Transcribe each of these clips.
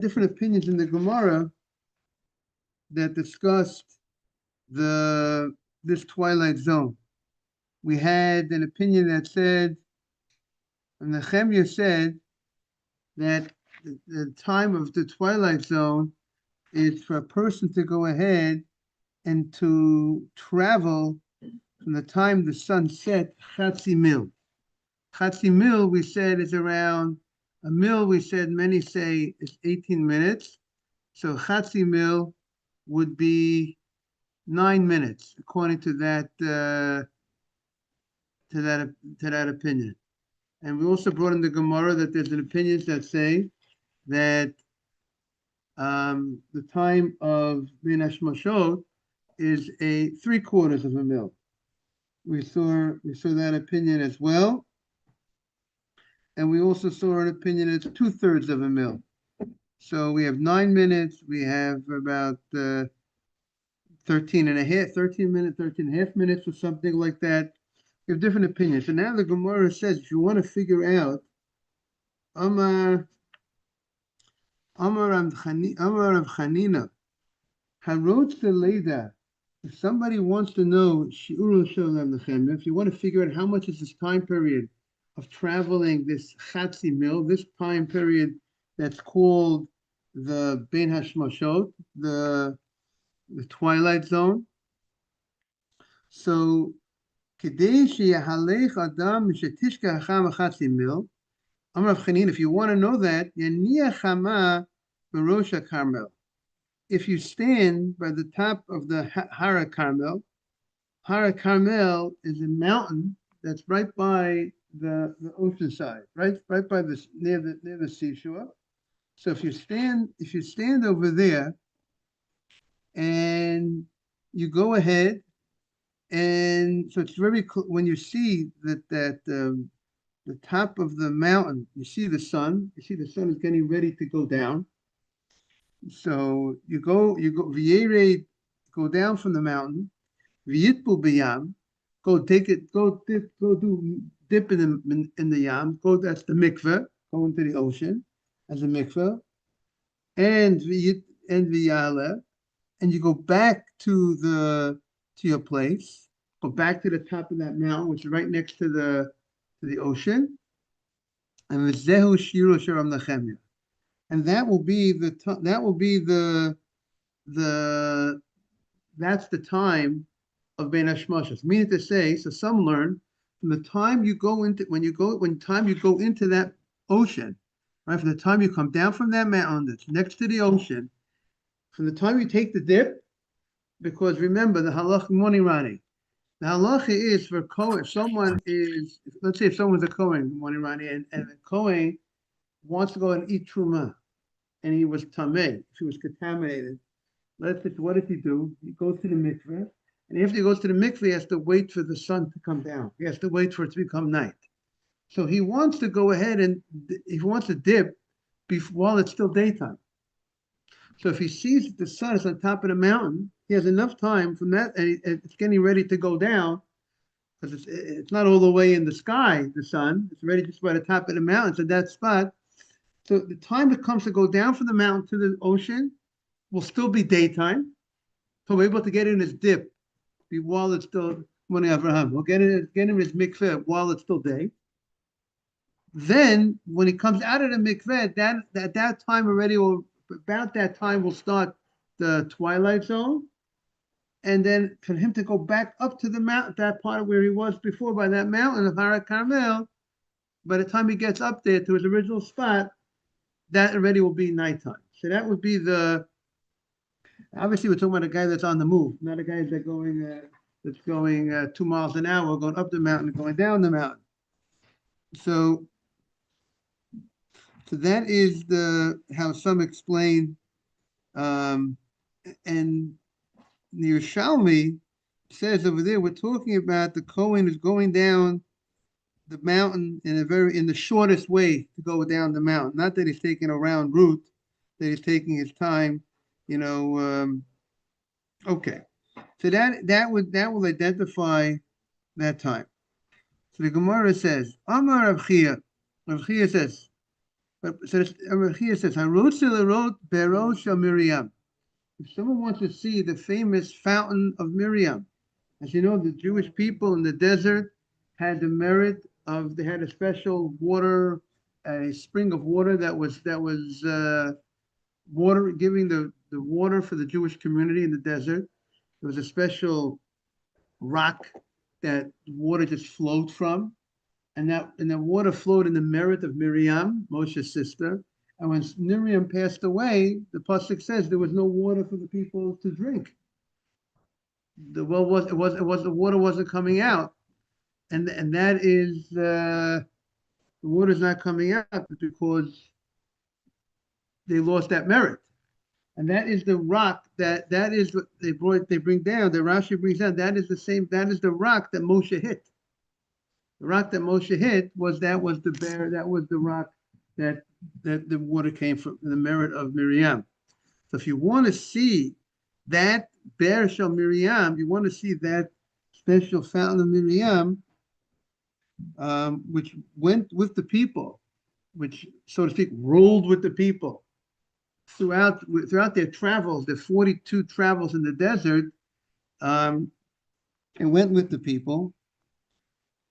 different opinions in the Gemara that discussed this twilight zone. We had an opinion that said, and Nehemiah said that the time of the twilight zone is for a person to go ahead and to travel from the time the sun set, Chatzi Mil. Chatzi Mil, we said, is around a mil, we said, many say is 18 minutes. So Chatzi Mil would be 9 minutes, according to that opinion. And we also brought in the Gemara that there's an opinion that say that the time of Ben Hashmashot is a 3/4 of a mil. We saw that opinion as well. And we also saw an opinion that's 2/3 of a mil. So we have 9 minutes, we have about 13 and a half minutes or something like that. We have different opinions. So now the Gemara says, if you want to figure out Amar Rav Chanina, Harotz Leda, if somebody wants to know Shi'ur Shalom Nechemia, if you want to figure out how much is this time period of traveling this Chatzi Mil, this time period that's called the Ben Hashmashot, the twilight zone. So, Kedei sheyahalech adam mishetishka hacham Chatzi Mil, Amar Rav Chanina, if you want to know that, Yaniach Hama Berosha Carmel. If you stand by the top of the Hara Carmel is a mountain that's right by the ocean side, right by this near the seashore. So if you stand over there and you go ahead, and so it's very when you see that the top of the mountain, you see the sun is getting ready to go down. So you go V'yered, go down from the mountain, V'yitbu b'yam, go dip in the yam, that's the mikveh, go into the ocean as a mikveh, and V'yale, and you go back to your place, go back to the top of that mountain, which is right next to the ocean, and V'zehu Shiru Sharam Nechemia. And that will be that's the time of Ben Hashmashos. Meaning to say, so some learn from the time you go into that ocean, right? From the time you come down from that mountain that's next to the ocean, from the time you take the dip, because remember the halach morning rani. The halacha is for Kohen. Let's say if someone's a Kohen morning rani, and the Kohen wants to go and eat truma, and he was tameh, if he was contaminated. What does he do? He goes to the mikveh, and after he goes to the mikveh, he has to wait for the sun to come down. He has to wait for it to become night. So he wants to go ahead and he wants to dip while it's still daytime. So if he sees that the sun is on top of the mountain, he has enough time from that, and it's getting ready to go down, because it's not all the way in the sky, the sun. It's ready just by the top of the mountain, so that spot. So the time it comes to go down from the mountain to the ocean will still be daytime. So we're able to get in his dip while it's still morning Avraham. We'll get in his mikveh while it's still day. Then when he comes out of the mikveh, that time already about that time will start the twilight zone. And then for him to go back up to the mountain, that part where he was before by that mountain of Hara Carmel, by the time he gets up there to his original spot, that already will be nighttime. So that would be obviously we're talking about a guy that's on the move, not a guy that's going 2 miles an hour, going up the mountain and going down the mountain. So that is how some explain, and the Yerushalmi says over there, we're talking about the Kohen is going down the mountain in the shortest way to go down the mountain. Not that he's taking a round route, that he's taking his time, okay. So that will identify that time. So the Gemara says, Amar Rav Chia. Rav Chia says, But so here it says, "Harutz Bero Shel Miriam." If someone wants to see the famous fountain of Miriam, as you know, the Jewish people in the desert had the merit of they had a special water, a spring of water that was water giving the water for the Jewish community in the desert. There was a special rock that water just flowed from, and the water flowed in the merit of Miriam, Moshe's sister. And when Miriam passed away, the pasuk says there was no water for the people to drink. The well was it was the water wasn't coming out, and that is the water is not coming out because they lost that merit. And that is the rock that is what they bring down. The Rashi brings down that is the rock that Moshe hit. The rock that Moshe hit was the bear, that was the rock that the water came from, the merit of Miriam. So if you want to see that bear shel Miriam, you want to see that special fountain of Miriam, which went with the people, which so to speak rolled with the people throughout their travels, their 42 travels in the desert, and went with the people.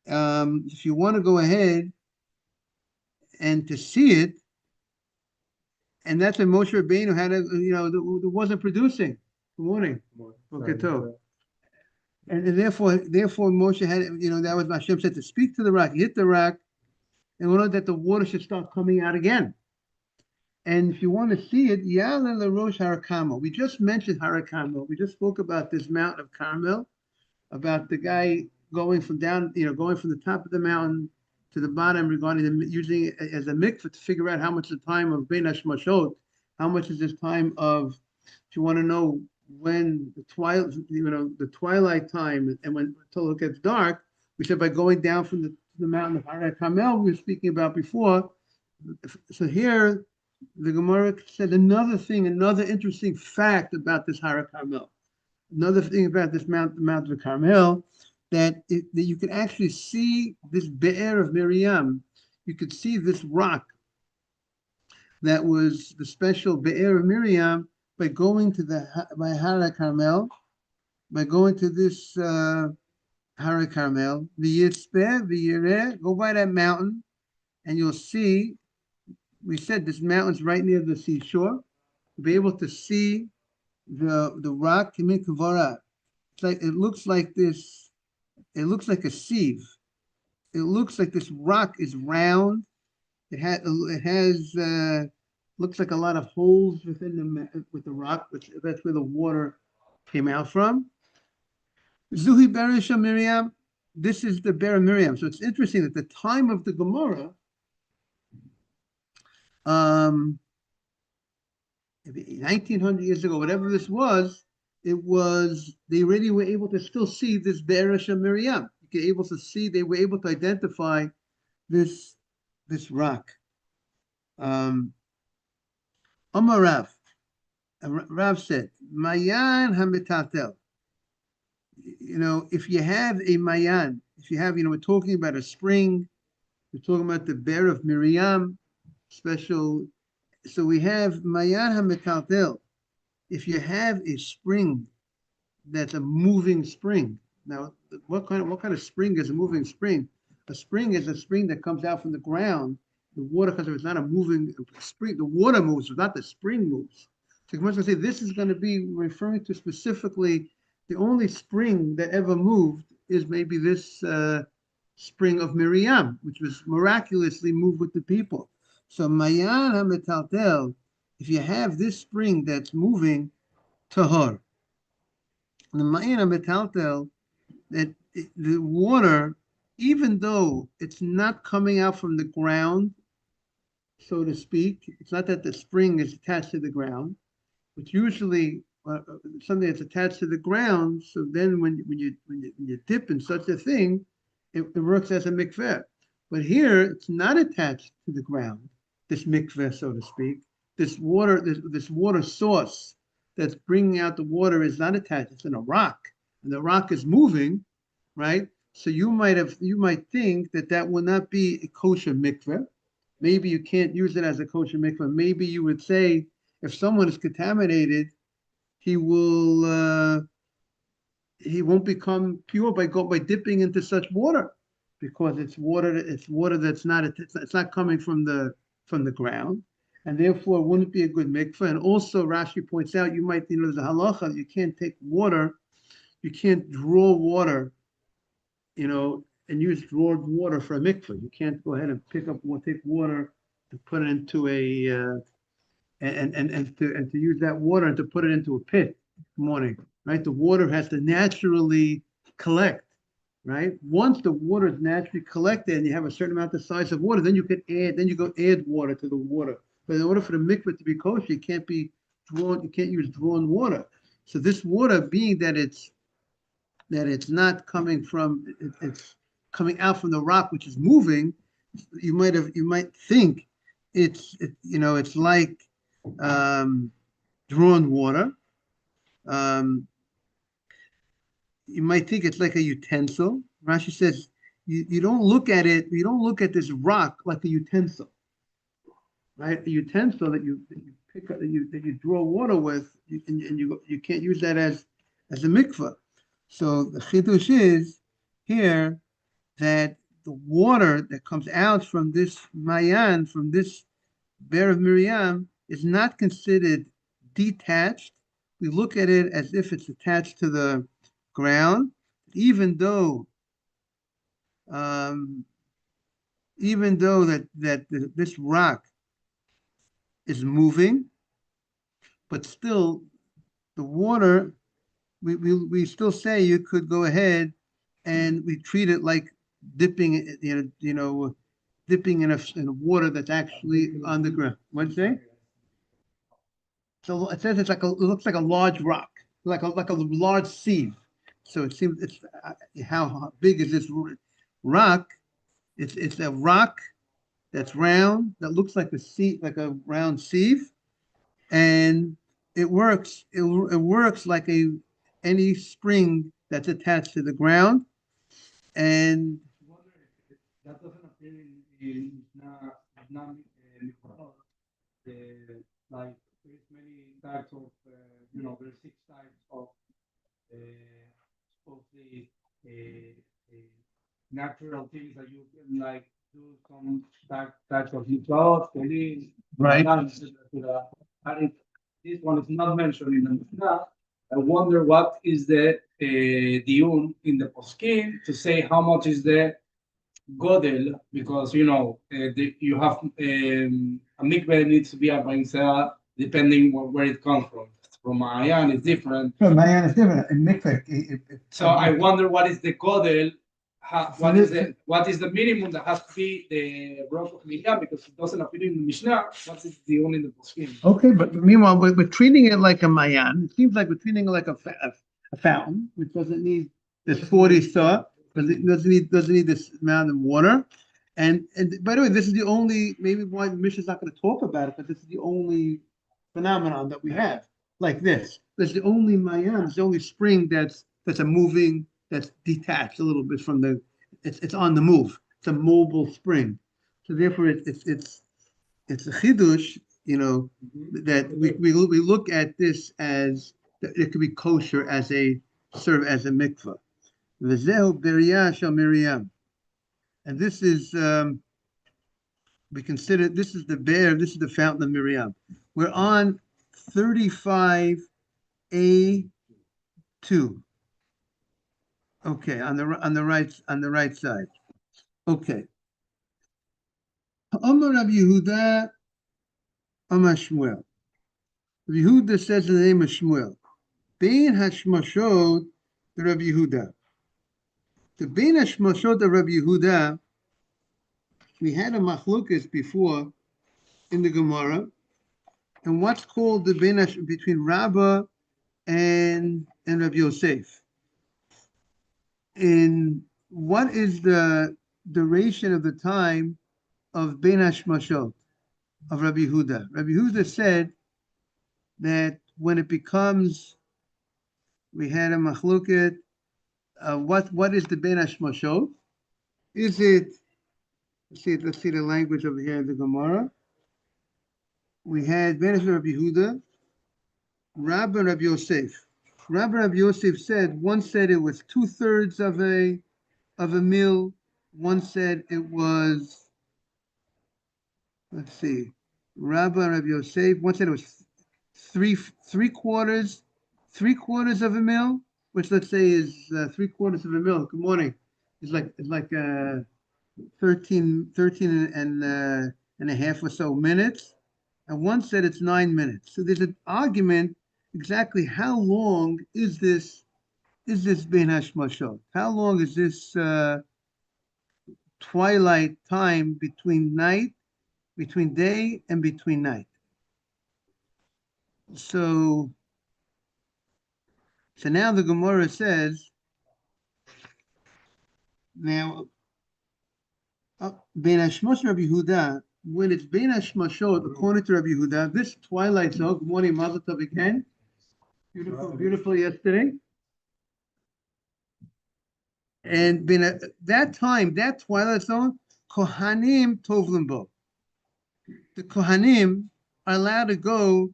If you want to go ahead and to see it, and that's when Moshe Rabbeinu had wasn't producing. Good morning. Okay, too. And therefore Moshe had, that was Hashem said to speak to the rock, hit the rock, in order that the water should start coming out again. And if you want to see it, Ya'ala LaRosh Har Carmel. We just mentioned Har Carmel. We just spoke about this mountain of Carmel, about the guy going from the top of the mountain to the bottom, regarding using it as a mikveh to figure out how much the time of Bein Hashmashot, how much is this time of, if you want to know when the twilight time, and when until it gets dark, we said by going down from the mountain of Har Carmel we were speaking about before. So here the Gemara said another interesting fact about this Har Carmel. Another thing about this the Mount of Carmel, that you can actually see this Be'er of Miriam. You could see this rock that was the special Be'er of Miriam by going to by Har Carmel, by going to this Har Carmel, the Yitzpeh, the Yireh, go by that mountain, and you'll see. We said this mountain's right near the seashore. You'll be able to see the rock Kimin Kavara. It's like it looks like this. It looks like a sieve. It looks like this rock is round. It has looks like a lot of holes within with the rock, which that's where the water came out from. Zuhi Beresha Miriam. This is the Ber Miriam. So it's interesting that the time of the Gemara, 1900 years ago, whatever this was, they already were able to still see this Beresha Miriam. They were able to identify this rock. Amar Rav. Rav said, Mayan HaMetatel. If you have a Mayan, we're talking about a spring, we're talking about the Bear of Miriam, special. So we have Mayan HaMetatel. If you have a spring that's a moving spring. Now, what kind of spring is a moving spring? A spring is a spring that comes out from the ground. The water, because it's not a moving spring, the water moves, not the spring moves. So I'm going to say this is going to be referring to specifically the only spring that ever moved is maybe this spring of Miriam, which was miraculously moved with the people. So Mayan HaMetaltel, if you have this spring that's moving, tahor. The Mayan HaMetaltel, that the water, even though it's not coming out from the ground, so to speak, it's not that the spring is attached to the ground, but usually something that's attached to the ground. So then when you dip in such a thing, it works as a mikveh. But here it's not attached to the ground. This mikveh, so to speak, this water source that's bringing out the water is not attached. It's in a rock, and the rock is moving, right? So you might think that will not be a kosher mikveh, maybe you can't use it as a kosher mikvah. Maybe you would say if someone is contaminated, he will he won't become pure by dipping into such water, because it's water that's not it's not coming from the ground, and therefore it wouldn't be a good mikvah. And also Rashi points out, you might, there's a halacha, you can't take water, you can't draw water, and use drawed water for a mikvah. You can't go ahead and take water to put it into a and to use that water and to put it into a pit morning, right? The water has to naturally collect, right? Once the water is naturally collected and you have a certain amount of size of water, then you go add water to the water. But in order for the mikvah to be kosher, you can't use drawn water. So this water, being that it's not coming from, it's coming out from the rock, which is moving, you might think it's like drawn water. Um, you might think it's like a utensil. Rashi says you don't look at it, you don't look at this rock like a utensil, right? A utensil that you pick up, that you draw water with, and you can't use that as a mikvah. So the chidush is here that the water that comes out from this mayan, from this bear of Miriam, is not considered detached. We look at it as if it's attached to the ground, even though um, this rock is moving, but still the water, we still say you could go ahead and we treat it like dipping, dipping in water that's actually on the ground. What'd you say? So it says it looks like a large rock, like a large sieve. So it seems it's how big is this rock? It's a rock that's round, that looks like a sieve, like a round sieve, and it works like any spring that's attached to the ground. And That doesn't appear in Islam, like there's many types of, there's six types of supposedly natural things that you can like do some types of clothes, police, right. and this one is not mentioned in the Mishnah. I wonder what is the diun in the poskim to say how much is the godel, because you have a mikveh needs to be a paisa depending where it comes from. From Mayan, it's different. So Mayan is different. In mikveh, So I wonder what is the godel, what is the minimum that has to be the rock of Miriam, because it doesn't appear in the Mishnah. What is the only in the poskim? Okay, but meanwhile, we're treating it like a mayan. It seems like we're treating it like a fountain, which doesn't need this 40 saw, because it doesn't need this amount of water. And by the way, this is the only, maybe why the Mishnah is not going to talk about it, but this is the only phenomenon that we have like this. That's the only mayan, it's the only spring that's a moving, that's detached a little bit from it's on the move. It's a mobile spring. So therefore, it's a chidush, that we look at this as that it could be kosher serve as a mikvah. V'zehu beriyah shel Miriam, and this is we consider this is the fountain of Miriam. We're on 35A2. Okay, on the right side. Okay. Amar Rabbi Yehuda, Amar Shmuel. Rabbi Yehuda says in the name of Shmuel, Bein Hashmashot the Rabbi Yehuda. The Bein Hashmashot of Rabbi Yehuda, we had a machlukas before in the Gemara, and what's called the Bein between Rabbah and Rabbi Yosef. In what is the duration of the time of Bein Hashmashot of Rabbi Yehuda? Rabbi Yehuda said that when it becomes, we had a machluket. What is the Bein Hashmashot? Is it Let's see the language over here in the Gemara. We had Ben Rabbi Yehuda, Rabbi Rabbi Yosef. Rabbi Yosef said, one said it was 2/3 of a meal. One said it was, let's see, Rabbi Yosef. One said it was three quarters of a meal, which let's say is 3/4 of a meal. Good morning. It's like 13 and a half or so minutes. And one said it's 9 minutes. So there's an argument exactly how long is this Ben Hashmashot? How long is this twilight time between day and between night? So now the Gemara says, now Ben Hashmosh Rabbi Yehuda, when it's Ben Hashmashot, according to Rabbi Yehuda, this twilight zone, good morning, Mazel Tov again. Beautiful yesterday. And that time, that twilight zone, Kohanim Tovlim Bo. The Kohanim are allowed to go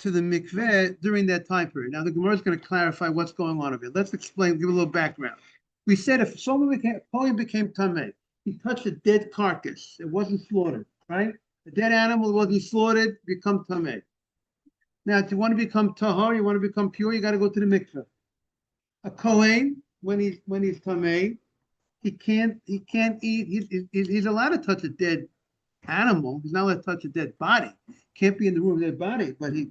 to the mikveh during that time period. Now, the Gemara is going to clarify what's going on over here. Let's explain, give a little background. We said if someone became tameh, he touched a dead carcass, it wasn't slaughtered, right? A dead animal wasn't slaughtered, become tameh. Now, if you want to become tahor, you want to become pure, you got to go to the mikveh. A kohen, when he's tameh, he can't eat. He's allowed to touch a dead animal. He's not allowed to touch a dead body. Can't be in the room with a dead body, but he's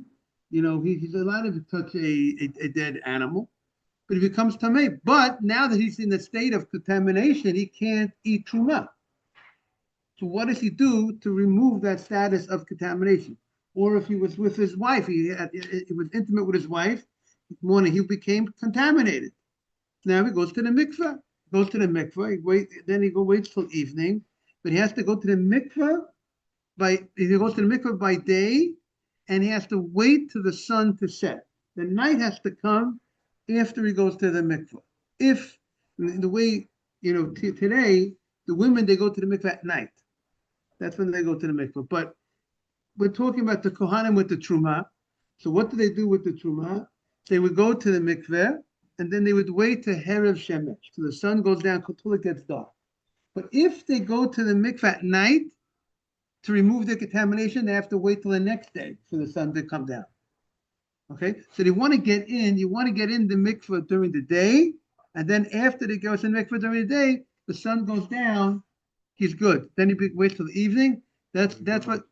allowed to touch a dead animal. But he becomes tameh. But now that he's in the state of contamination, he can't eat truma. So what does he do to remove that status of contamination? Or if he was with his wife, he was intimate with his wife, morning he became contaminated. Now he goes to the mikveh. Then he waits till evening, but he has to go to the mikveh by day, and he has to wait till the sun to set. The night has to come after he goes to the mikveh. If the way today, the women they go to the mikveh at night. That's when they go to the mikveh. But we're talking about the kohanim with the truma. So what do they do with the truma? They would go to the mikveh, and then they would wait to Herev Shemesh, till the sun goes down until it gets dark. But if they go to the mikveh at night to remove the contamination, they have to wait till the next day for the sun to come down. Okay, so you want to get in the mikveh during the day, and then after they go to the mikveh during the day, the sun goes down, he's good. Then he waits till the evening. That's what.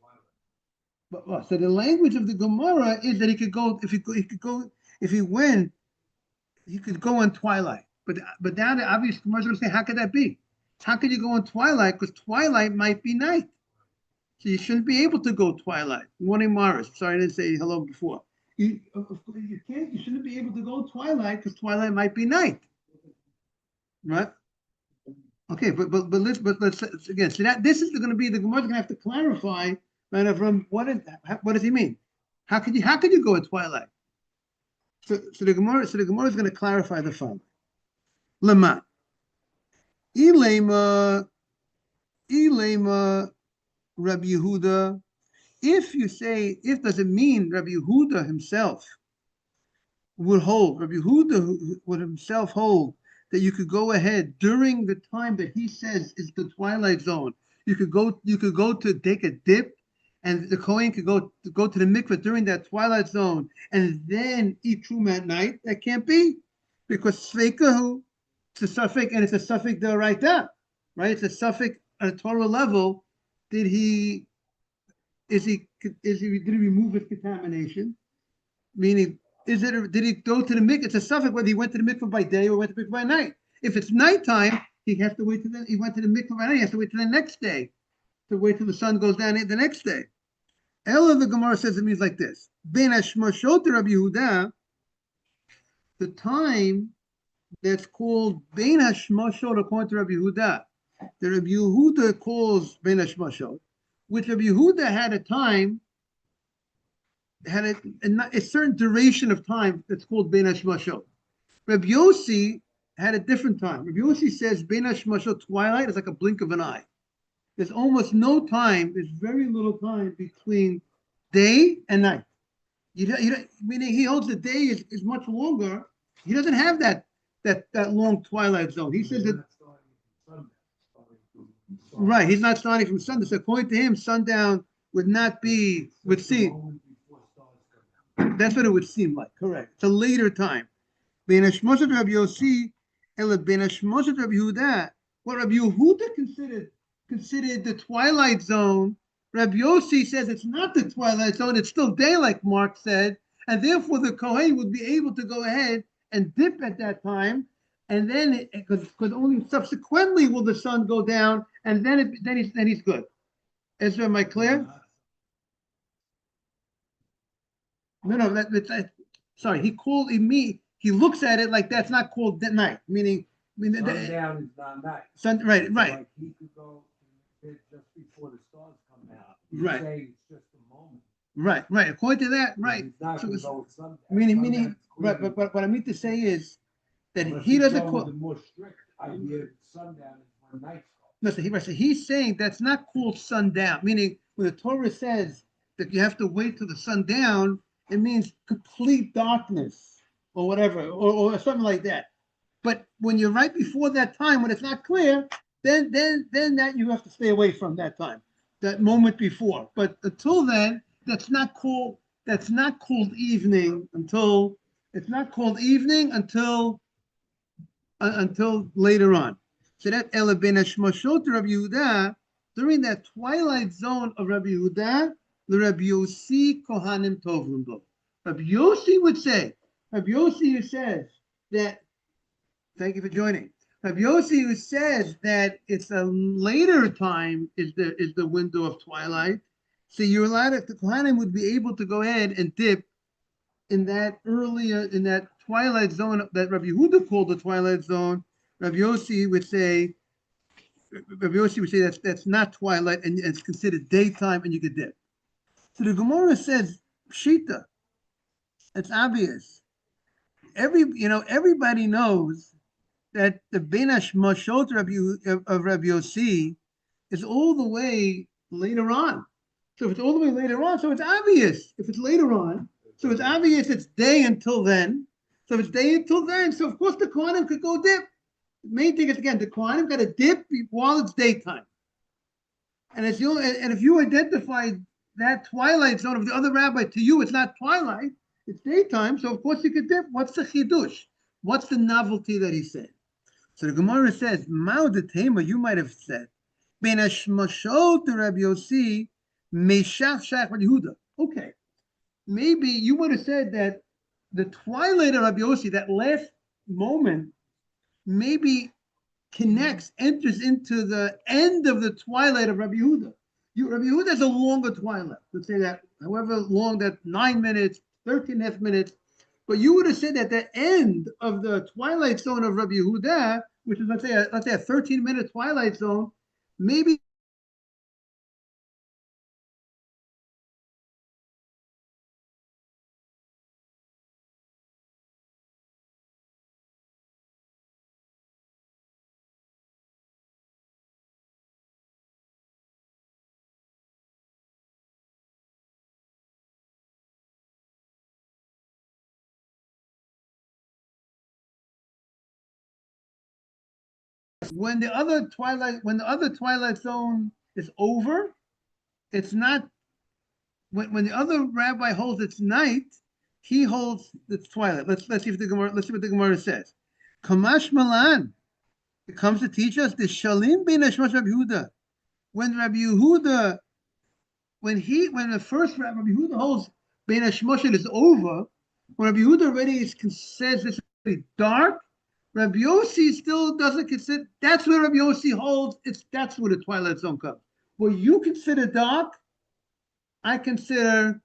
So the language of the Gemara is that he could go he could go on twilight. But now the obvious Gemara is going to say, how could that be? How could you go on twilight? Because twilight might be night. So you shouldn't be able to go twilight. Morning, Morris. Sorry, I didn't say hello before. You shouldn't be able to go twilight because twilight might be night, right? Okay, but let's again. So this is going to be the Gemara is going to have to clarify, right? From what does he mean? How could you go at twilight? So the Gemara is going to clarify the following. Lema, ilema, Rabbi Yehuda. If you say, does it mean Rabbi Yehuda himself would hold, Rabbi Yehuda would himself hold that you could go ahead during the time that he says is the twilight zone. You could go to take a dip, and the Kohen could go to the mikveh during that twilight zone and then eat truma at night. That can't be, because sveikahu, it's a suffix, and it's a suffix d'oraita, right? It's a suffix at a Torah level. Did he remove his contamination? Meaning, did he go to the mikveh? It's a suffix whether he went to the mikveh by day or went to the mikveh by night. If it's nighttime, he has to wait he went to the mikveh by night. He has to wait till the next day, to wait till the sun goes down the next day. Ella, the Gemara says it means like this: Ben Hashmashot Rabbi Yehuda, the time that's called Ben Hashmashot according to Rabbi Yehuda, the Rabbi Yehuda calls Ben Hashmashot, which Rabbi Yehuda had a time, had a certain duration of time that's called Ben Hashmashot. Rabbi Yossi had a different time. Rabbi Yossi says Ben Hashmashot twilight is like a blink of an eye. there's almost no time, there's very little time between day and night. Meaning he holds the day is much longer. He doesn't have that long twilight zone. He says that right, he's not starting from sundown. So according to him, sundown would not be would seem. That's what it would seem like. Correct. It's a later time. Ben Hashmoshet Rabbi Yossi, Ela Ben Hashmoshet Rabbi Yehuda. What Rabbi Yehuda considered the twilight zone. Rabbi Yossi says it's not the twilight zone. It's still day, like Mark said, and therefore the Kohen would be able to go ahead and dip at that time, and then because only subsequently will the sun go down, and then he's good. Ezra, am I clear? No. Sorry, he looks at it like that's not called night, meaning sundown is not night. Right. Like he could go just before the stars come out. Right. Say it's just a moment. Right. According to that, right. He's not going to go with sundown. Meaning, right. But what I mean to say is that he doesn't call the more strict idea. Sundown is when night's called. Listen, he's saying that's not called sundown. Meaning, when the Torah says that you have to wait till the sundown, it means complete darkness or whatever, or something like that. But when you're right before that time, when it's not clear, then that you have to stay away from that time, that moment before. But until then, that's not called evening until later on. So that Ela ben Hashmashot Rabbi Yehuda, during that twilight zone of Rabbi Yehuda, the Rabbi Yossi Kohanim Tovlim Bo. Rabbi Yossi would say, Rabbi Yossi who says that, thank you for joining. Rabbi Yossi who says that it's a later time is the window of twilight. So you're allowed the Kohanim would be able to go ahead and dip in that twilight zone that Rabbi Yehuda called the twilight zone. Rabbi Yossi would say that's not twilight and it's considered daytime and you could dip. So the Gemara says, Pshita, it's obvious. Everybody knows that the Ben Hashmashot of Rabbi Yossi is all the way later on. So if it's all the way later on, so it's obvious. If it's later on, so it's obvious it's day until then. So if it's day until then, so of course the Kohanim could go dip. The main thing is, again, the Kohanim got to dip while it's daytime. And if you identify that twilight zone of the other rabbi, to you it's not twilight, it's daytime, so of course you could dip. What's the chidush? What's the novelty that he said? So the Gemara says, Mao de Tema, you might have said, Ben Hashmashot Rabbi Yossi, Meshach Shach Rabbi Yehuda. Okay, maybe you would have said that the twilight of Rabbi Yossi, that last moment, maybe enters into the end of the twilight of Rabbi Yehuda. Rabbi Yehuda has a longer twilight. Let's say that, however long that 9 minutes, 13 and a half minutes. But you would have said that the end of the twilight zone of Rabbi Yehuda, which is let's say a 13-minute twilight zone, maybe when the other twilight zone is over, it's not when the other rabbi holds its night, he holds its twilight. Let's see what the Gemara says. Kamash Malan, it comes to teach us the Shalim ben Hashmash Rabbi Yehuda. When Rabbi Yehuda, when the first Rabbi Yehuda holds ben Hashmash is over, when Rabbi Yehuda already says it's really dark, Rabbi Yossi still doesn't consider. That's where Rabbi Yossi holds. That's where the twilight zone comes. What you consider dark, I consider.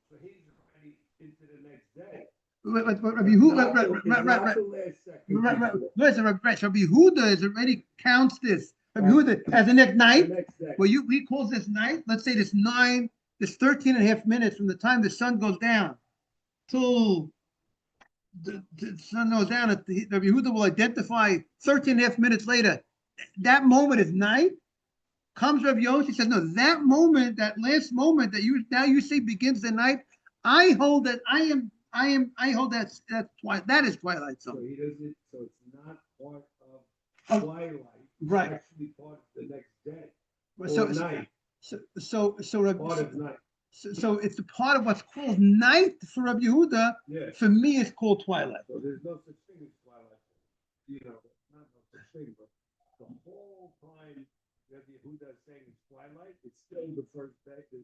So he's already into the next day. Rabbi Yehuda, right. Rabbi Yehuda counts this. Rabbi Yehuda as the next night. Well, he calls this night. Let's say this 13 and a half minutes from the time the sun goes down till the sun goes down. Rabbi Yehuda will identify 13 and a half minutes later. That moment is night. Comes Rabbi Yossi, says, no, that moment, that last moment that you say begins the night, I hold that I hold that that is twilight So zone. he doesn't, so it's not part Oh, of twilight. It's right. actually part of the next day So or night, Part of night. so it's a part of what's called night for Rabbi Yehuda. Yeah, For me, it's called twilight. so there's no such thing as twilight. You know, not no such thing, but the whole time that Yehuda is saying it's twilight, it's still the first day, the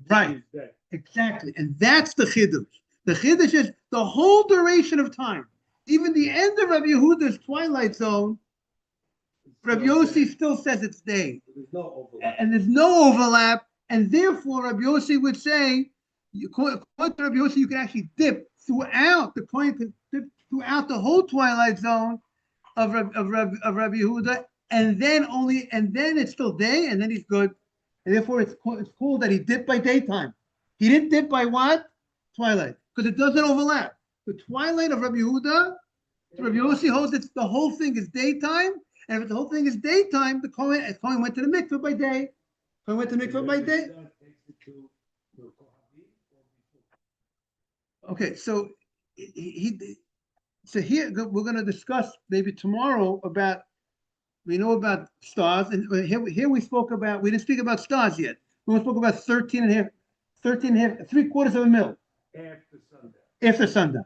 Right. previous day. Exactly, and that's the chiddush. The chiddush is the whole duration of time, even the end of Rabbi Yehuda's twilight zone. It's Rabbi still Yossi day. still says it's day, There's no overlap. and there's no overlap, and therefore Rabbi Yossi would say, according to Rabbi Yossi, you can actually dip throughout the coin, could dip throughout the whole twilight zone of Rabbi Yehuda, and then it's still day, and then he's good, and therefore it's cool that he dipped by daytime. He didn't dip by what? Twilight, because it doesn't overlap. The twilight of Rabbi Yehuda, Rabbi Yossi holds that the whole thing is daytime, and if the whole thing is daytime, the Kohen went to the mikveh by day. Kohen went to the mikveh by day. Yehuda takes it to Kohanim or before. Okay, so so here we're going to discuss maybe tomorrow about, we know about stars, and here we spoke about, we didn't speak about stars yet. We spoke about 3/4 of a mil After sundown. after sundown.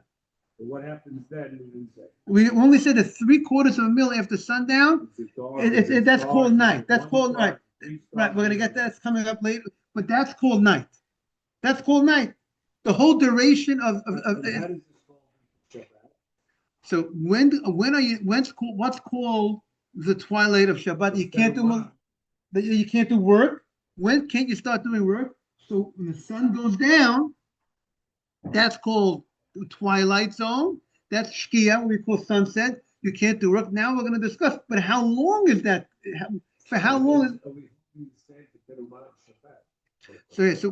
But what happens then, we didn't say. We only said that 3/4 of a mil after sundown. Is it dark? That's called night. That's One called star, night. 3 Right, we're stars, gonna get that. It's coming up later, but that's called night. That's called night. The whole duration of And how does this fall into Shabbat? so what's called the twilight of Shabbat? You can't do work. When can't you start doing work? So when the sun goes down, that's called the twilight zone. That's Shkia, what we call sunset. You can't do work. Now we're going to discuss, but how long is that? For how long is We said to get a month of Shabbat. so? Yeah, so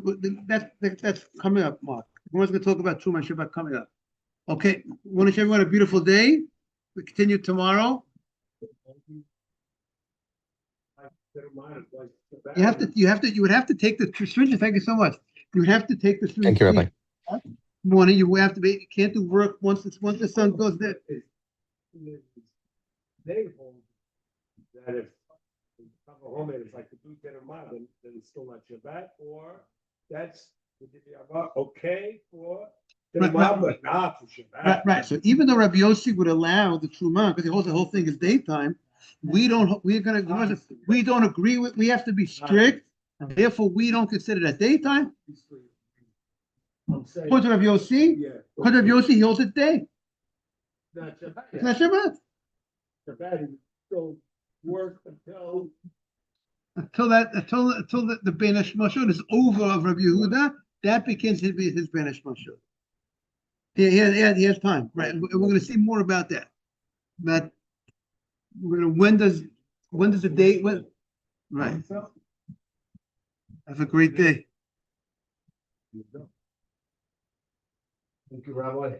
that's coming up, Mark. We're going to talk about Truma Shabbat coming up. Okay, want to wish everyone a beautiful day. We continue tomorrow. You would have to take the stringent. Thank you so much. You would have to take the stringent. Thank you, Rabbi. Morning, you have to be. You can't do work once the sun goes there. They hold that if home is like the boot then it's still not Shabbat, or that's okay for Right, but not for Shabbat. Right. So even though Rabbi Yossi would allow the Truma, because he holds the whole thing is daytime, we don't. We don't agree with. We have to be strict, and therefore we don't consider that daytime. I'm saying, According to Rabbi Yossi, yeah, according to Rabbi Yossi, he holds it day. not Shabbat. It's not Shabbat. Shabbat is still work until Until the Ben Mashud is over of Rabbi Yehuda, that begins his Ben Mashud. He has time, right? And we're going to see more about that. But when does the date? Right. Have a great day. Thank you, Rabbi.